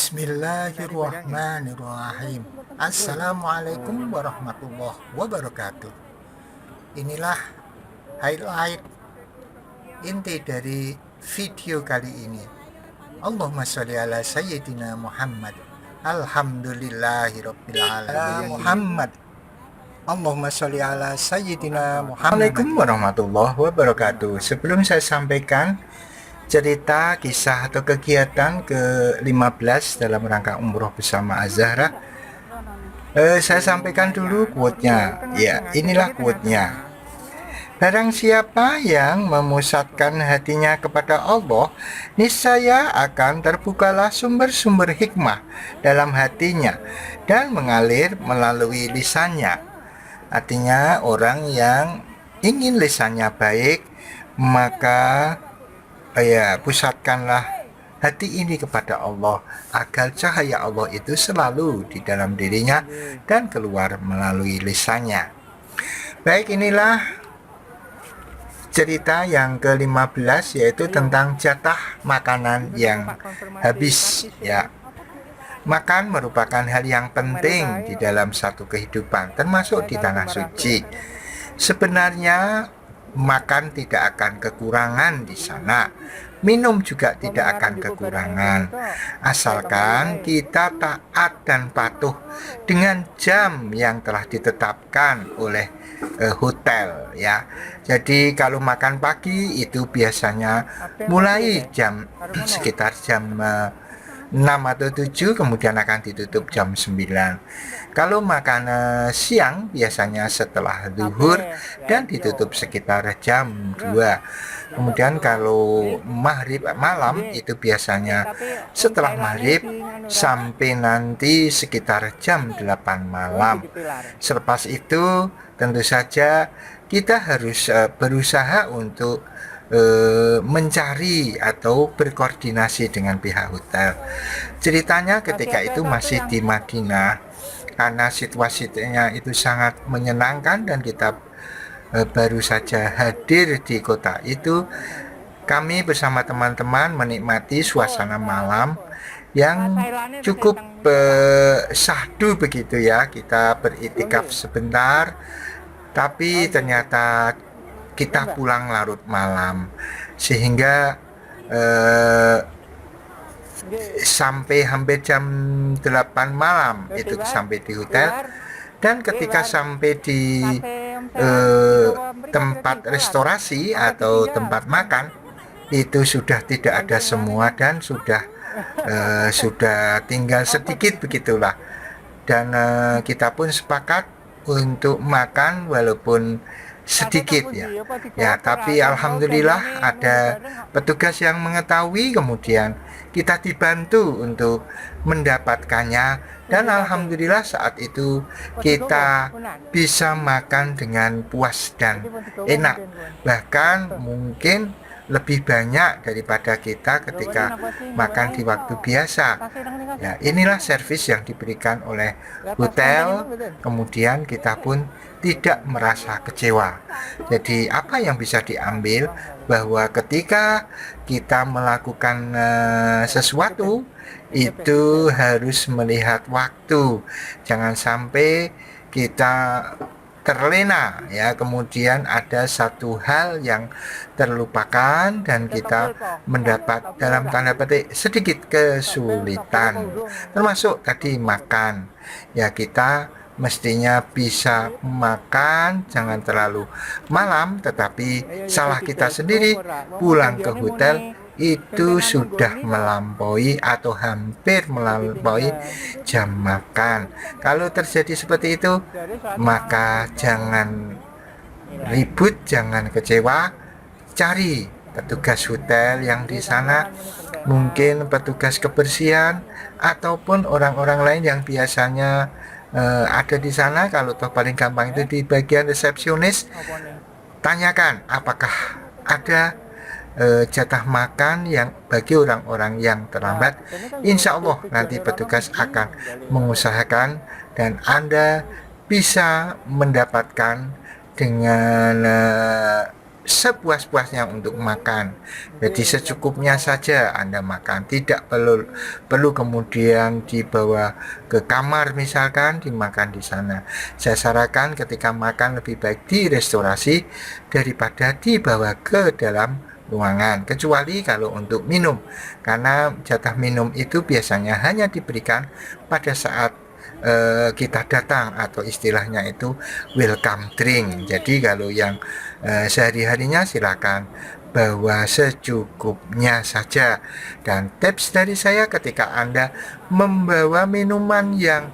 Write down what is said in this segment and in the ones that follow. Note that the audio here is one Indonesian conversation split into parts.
Bismillahirrahmanirrahim. Assalamualaikum warahmatullahi wabarakatuh. Inilah highlight inti dari video kali ini. Allahumma sholli ala sayyidina Muhammad. Alhamdulillahirabbil alamin. Muhammad. Allahumma sholli ala sayyidina Muhammad. Assalamualaikum warahmatullahi wabarakatuh. Sebelum saya sampaikan cerita, kisah atau kegiatan ke-15 dalam rangka umroh bersama Az-Zahra, saya sampaikan dulu quote-nya. Ya, inilah quote-nya. Barang siapa yang memusatkan hatinya kepada Allah, niscaya akan terbukalah sumber-sumber hikmah dalam hatinya dan mengalir melalui lisannya. Artinya orang yang ingin lisannya baik, maka pusatkanlah hati ini kepada Allah agar cahaya Allah itu selalu di dalam dirinya dan keluar melalui lisannya. Baik, inilah cerita yang ke-15, yaitu tentang jatah makanan yang habis. Ya, makan merupakan hal yang penting di dalam satu kehidupan, termasuk di tanah suci. Sebenarnya makan tidak akan kekurangan di sana, minum juga tidak akan kekurangan, asalkan kita taat dan patuh dengan jam yang telah ditetapkan oleh hotel, ya. Jadi kalau makan pagi itu biasanya mulai sekitar jam 6 atau 7, kemudian akan ditutup jam 9. Kalau makan siang biasanya setelah zuhur dan ditutup sekitar jam 2. Kemudian kalau maghrib malam itu biasanya setelah maghrib sampai nanti sekitar jam 8 malam. Selepas itu tentu saja kita harus berusaha untuk mencari atau berkoordinasi dengan pihak hotel. Ceritanya ketika itu masih di Madinah, karena situasinya itu sangat menyenangkan dan kita baru saja hadir di kota itu, kami bersama teman-teman menikmati suasana malam yang cukup syahdu begitu ya. Kita beriktikaf sebentar, tapi ternyata kita pulang larut malam, sehingga sampai hampir jam 8 malam itu sampai di hotel. Dan ketika sampai di tempat restorasi atau tempat makan, itu sudah tidak ada semua dan sudah tinggal sedikit begitulah. Dan kita pun sepakat untuk makan walaupun sedikit ya, tapi alhamdulillah ada petugas yang mengetahui, kemudian kita dibantu untuk mendapatkannya, dan alhamdulillah saat itu kita bisa makan dengan puas dan enak, bahkan mungkin lebih banyak daripada kita ketika makan di waktu biasa. Ya, inilah servis yang diberikan oleh hotel, kemudian kita pun tidak merasa kecewa. Jadi apa yang bisa diambil, bahwa ketika kita melakukan sesuatu itu harus melihat waktu, jangan sampai kita terlena ya, kemudian ada satu hal yang terlupakan dan kita mendapat dalam tanda petik sedikit kesulitan, termasuk tadi makan ya. Kita mestinya bisa makan jangan terlalu malam, tetapi salah kita sendiri, pulang ke hotel itu sudah melampaui atau hampir melampaui jam makan. Kalau terjadi seperti itu, maka jangan ribut, jangan kecewa, cari petugas hotel yang di sana, mungkin petugas kebersihan ataupun orang-orang lain yang biasanya ada di sana. Kalau toh paling gampang itu di bagian resepsionis, tanyakan apakah ada jatah makan yang bagi orang-orang yang terlambat. Insya Allah nanti petugas akan mengusahakan dan Anda bisa mendapatkan dengan sepuas-puasnya untuk makan. Jadi secukupnya saja Anda makan, tidak perlu kemudian dibawa ke kamar misalkan dimakan di sana. Saya sarankan ketika makan lebih baik di restorasi daripada dibawa ke dalam ruangan, kecuali kalau untuk minum, karena jatah minum itu biasanya hanya diberikan pada saat kita datang, atau istilahnya itu welcome drink. Jadi kalau yang sehari-harinya silakan bawa secukupnya saja. Dan tips dari saya, ketika Anda membawa minuman yang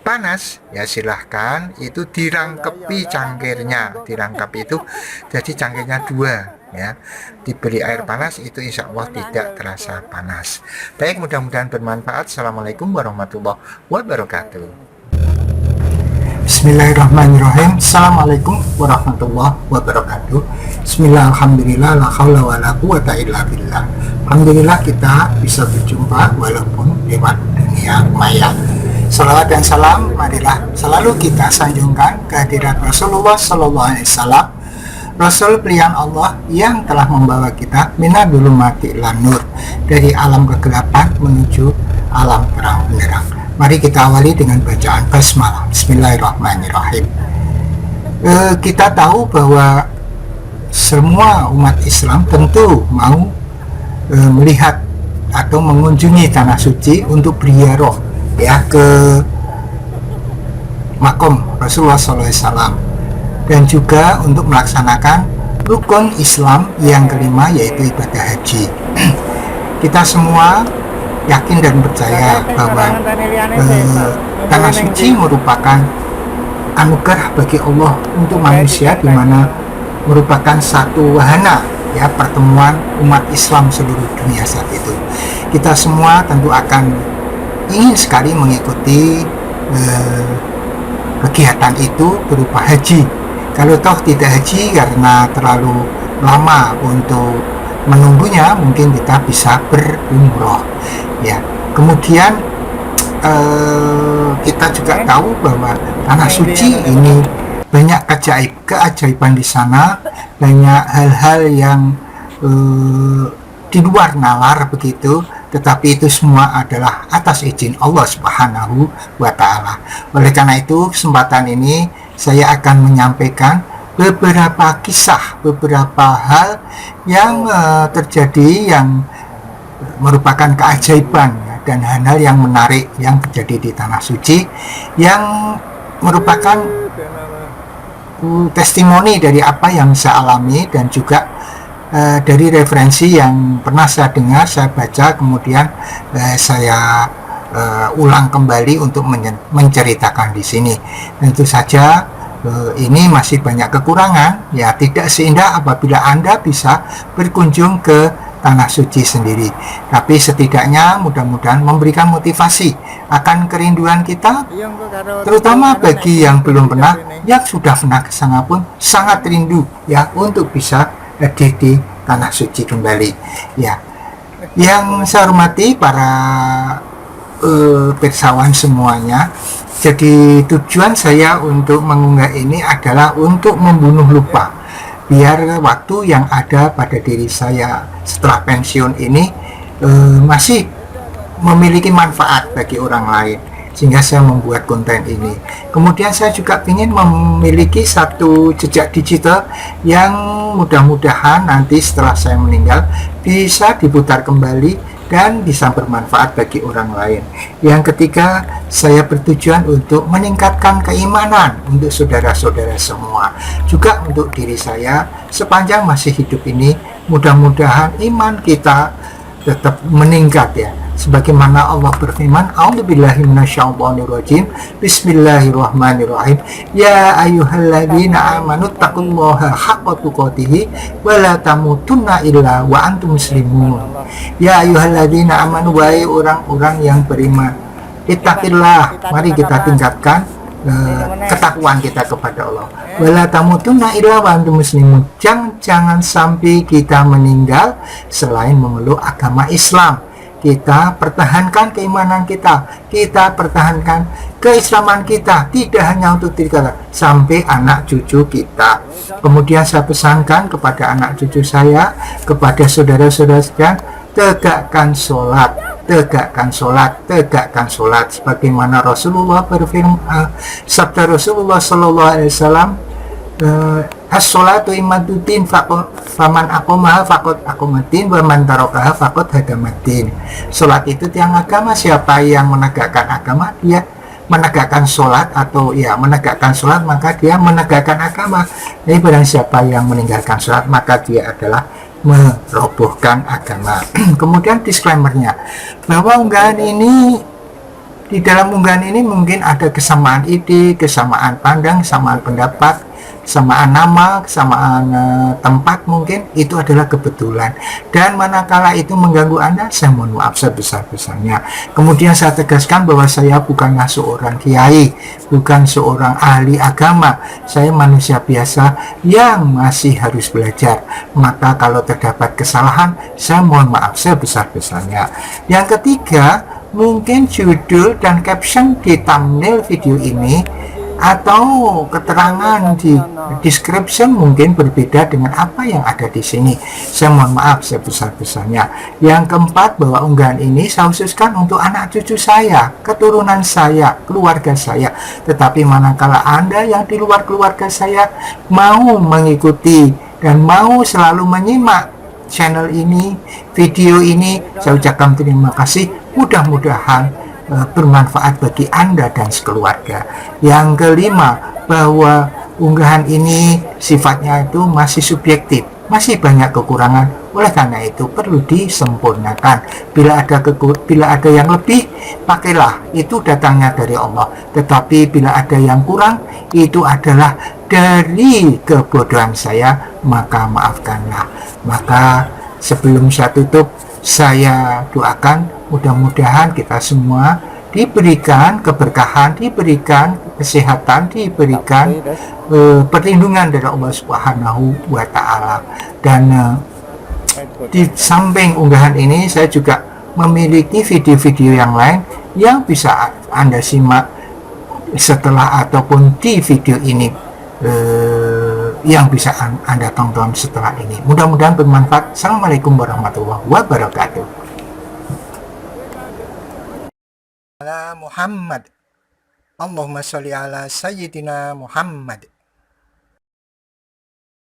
panas, ya silahkan itu dirangkepi cangkirnya, dirangkap itu jadi cangkirnya dua, ya diberi air panas, itu insya Allah tidak terasa panas. Baik, mudah-mudahan bermanfaat. Assalamualaikum warahmatullahi wabarakatuh. Bismillahirrahmanirrahim. Assalamualaikum warahmatullahi wabarakatuh. Bismillah, alhamdulillah, la haula wa la quwata illa billah. Alhamdulillah kita bisa berjumpa walaupun lewat dunia maya. Salawat dan salam marilah selalu kita sanjungkan kehadirat Rasulullah Sallallahu Alaihi Wasallam, Rasul pilihan Allah yang telah membawa kita minadul mati lan nur, dari alam kegelapan menuju alam terang benderang. Mari kita awali dengan bacaan basmalah. Bismillahirrahmanirrahim. Kita tahu bahwa semua umat Islam tentu mau melihat atau mengunjungi tanah suci untuk berziarah, ya, ke makom Rasulullah SAW, dan juga untuk melaksanakan rukun Islam yang kelima, yaitu ibadah haji. Kita semua yakin dan percaya bahwa tanah suci merupakan anugerah bagi Allah untuk manusia, di mana merupakan satu wahana, ya, pertemuan umat Islam seluruh dunia saat itu. Kita semua tentu akan ingin sekali mengikuti kegiatan itu berupa haji. Kalau toh tidak haji karena terlalu lama untuk menunggunya, mungkin kita bisa berumroh, ya. Kemudian kita juga tahu bahwa tanah suci ini banyak keajaiban di sana, banyak hal-hal yang di luar nalar begitu, tetapi itu semua adalah atas izin Allah Subhanahu wa Ta'ala. Oleh karena itu, kesempatan ini saya akan menyampaikan beberapa kisah, beberapa hal yang terjadi yang merupakan keajaiban, ya, dan hal-hal yang menarik yang terjadi di tanah suci, yang merupakan testimoni dari apa yang saya alami, dan juga dari referensi yang pernah saya dengar, saya baca, kemudian saya ulang kembali untuk menceritakan di sini. Tentu saja ini masih banyak kekurangan, ya, tidak seindah apabila Anda bisa berkunjung ke tanah suci sendiri. Tapi setidaknya mudah-mudahan memberikan motivasi akan kerinduan kita, terutama bagi yang belum pernah, yang sudah pernah ke sana pun sangat rindu, ya, untuk bisa hadir di tanah suci kembali, ya. Yang saya hormati para pirsawan semuanya, jadi tujuan saya untuk mengunggah ini adalah untuk membunuh lupa, biar waktu yang ada pada diri saya setelah pensiun ini masih memiliki manfaat bagi orang lain, sehingga saya membuat konten ini. Kemudian saya juga ingin memiliki satu jejak digital yang mudah-mudahan nanti setelah saya meninggal bisa diputar kembali dan bisa bermanfaat bagi orang lain. Yang ketiga, saya bertujuan untuk meningkatkan keimanan untuk saudara-saudara semua, juga untuk diri saya sepanjang masih hidup ini. Mudah-mudahan iman kita tetap meningkat, ya, sebagaimana Allah berfirman, a'udzubillahi minasyaitonirrajim, bismillahirrahmanirrahim, ya ayyuhalladzina amanu taqullaha haqqa tuqatih wa la tamutunna illa wa antum muslimun. Ya ayyuhalladzina amanu, wahai orang-orang yang beriman, ittaqillah, mari kita tingkatkan ketakwaan kita kepada Allah. Wala tamutunna illa wa antum muslimun, jangan sampai kita meninggal selain memeluk agama Islam. kita pertahankan keimanan kita pertahankan keislaman kita, tidak hanya untuk diri kita, sampai anak cucu kita. Kemudian saya pesankan kepada anak cucu saya, kepada saudara-saudara sekalian, tegakkan sholat, sebagaimana Rasulullah berfirman, sabda Rasulullah Sallallahu Alaihi Wasallam, as-sholatu imaduddin faman aqomaha faqad aqomaddin wa man tarakaha faqad hadamaddin. Sholat itu tiang agama, siapa yang menegakkan agama dia menegakkan sholat, atau ya menegakkan sholat maka dia menegakkan agama. Jadi barang siapa yang meninggalkan sholat maka dia adalah merobohkan agama. Kemudian disclaimernya, bahwa di dalam unggahan ini mungkin ada kesamaan ide, kesamaan pandang, kesamaan pendapat, kesamaan nama, kesamaan tempat, mungkin itu adalah kebetulan, dan manakala itu mengganggu Anda, saya mohon maaf sebesar-besarnya. Kemudian saya tegaskan bahwa saya bukanlah seorang kiai, bukan seorang ahli agama, saya manusia biasa yang masih harus belajar. Maka kalau terdapat kesalahan, saya mohon maaf sebesar-besarnya. Yang ketiga, mungkin judul dan caption di thumbnail video ini atau keterangan di description mungkin berbeda dengan apa yang ada di sini. Saya mohon maaf sebesar-besarnya. Yang keempat, bahwa unggahan ini saya khususkan untuk anak cucu saya, keturunan saya, keluarga saya. Tetapi manakala Anda yang di luar keluarga saya mau mengikuti dan mau selalu menyimak channel ini, video ini, saya ucapkan terima kasih. Mudah-mudahan bermanfaat bagi Anda dan sekeluarga. Yang kelima, bahwa unggahan ini sifatnya itu masih subjektif, masih banyak kekurangan. Oleh karena itu perlu disempurnakan. Bila ada yang lebih, pakailah, itu datangnya dari Allah. Tetapi bila ada yang kurang, itu adalah dari kebodohan saya, maka maafkanlah. Maka sebelum saya tutup, saya doakan mudah-mudahan kita semua diberikan keberkahan, diberikan kesehatan, diberikan perlindungan dari Allah Subhanahu wa Ta'ala. Dan di samping unggahan ini, saya juga memiliki video-video yang lain yang bisa Anda simak setelah ataupun di video ini, yang bisa Anda tonton setelah ini. Mudah-mudahan bermanfaat. Assalamualaikum warahmatullahi wabarakatuh. Ala Muhammad, Allahumma sholli ala Sayyidina Muhammad.